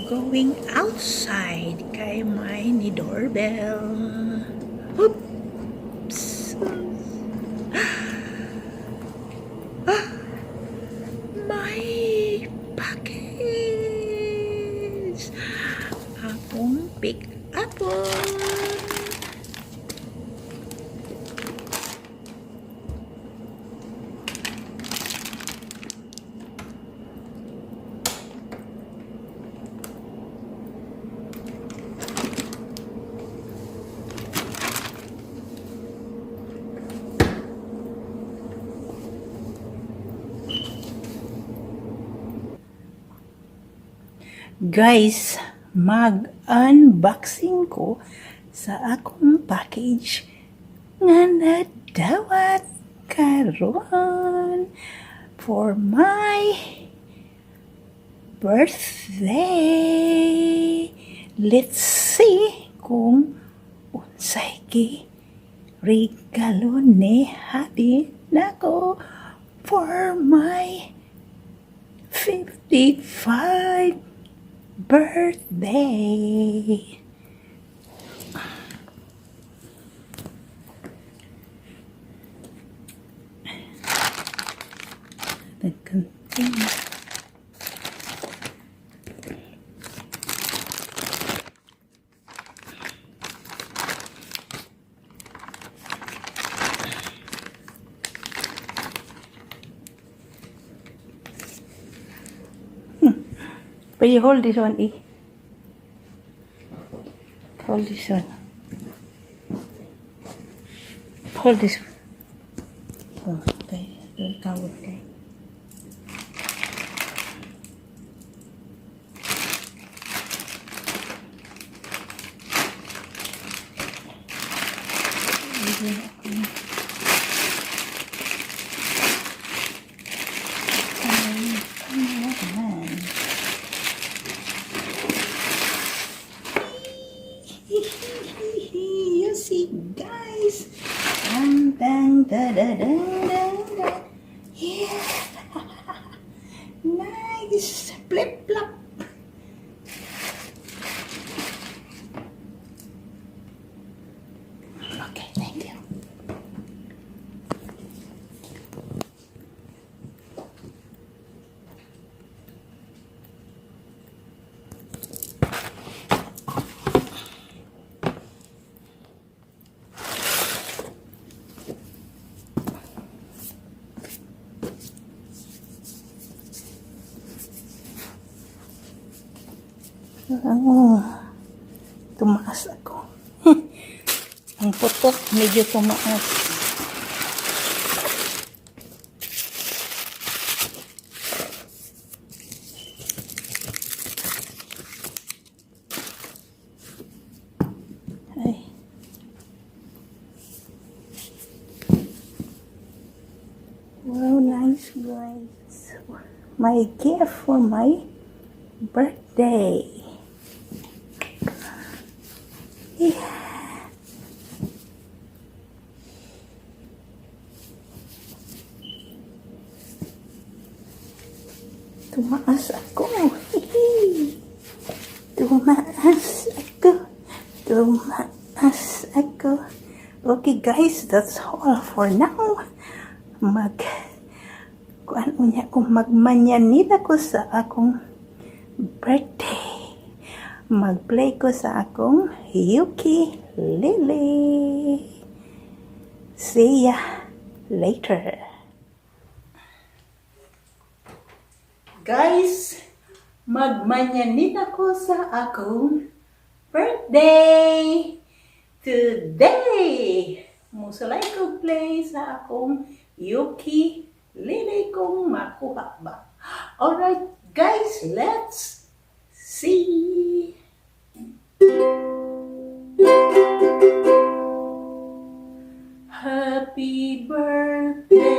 Going outside kay may ni doorbell. Oops. My package. Akong pick up. Guys, mag-unboxing ko sa akong package nga nadawat karon for my birthday. Let's see kung unsay gi regalo ni Habi nako for my 55 birthday. Continue. But you hold this one, Hold this one. Hold this one. Oh, okay. Don't cover it. You see, guys. Dang, dang, da, da, dang, dang, dang. Yeah. Nice. Flip, flop. Okay, thank you. Tumaas ako. Ang putok medyo tumaas. Ay. Wow, nice guys. My gift for my birthday. Yeah. Tumaas ako. Tumaas ako. Tumaas ako. Okay guys, that's all for now. Kuan unya ko magmanyanita ko sa akong birthday. Mag-play ko sa akong ukelele. See ya later. Guys, magmanyanita ko sa akong birthday today. Musulay ko play sa akong ukelele kong makuha ba. Alright guys, let's see. Happy birthday.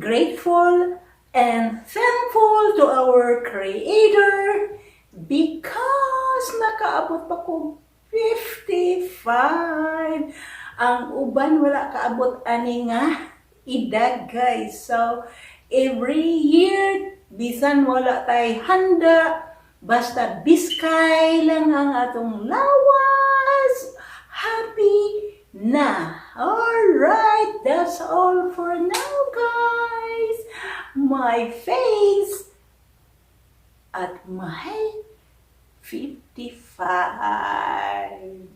grateful and thankful to our Creator because nakaabot pa ko 55. Ang uban wala kaabot ani nga edad, guys. So, every year, bisan wala tay handa, basta biskay lang ang atong lawas. Happy na. Alright, that's all for now, guys. My face at my 55.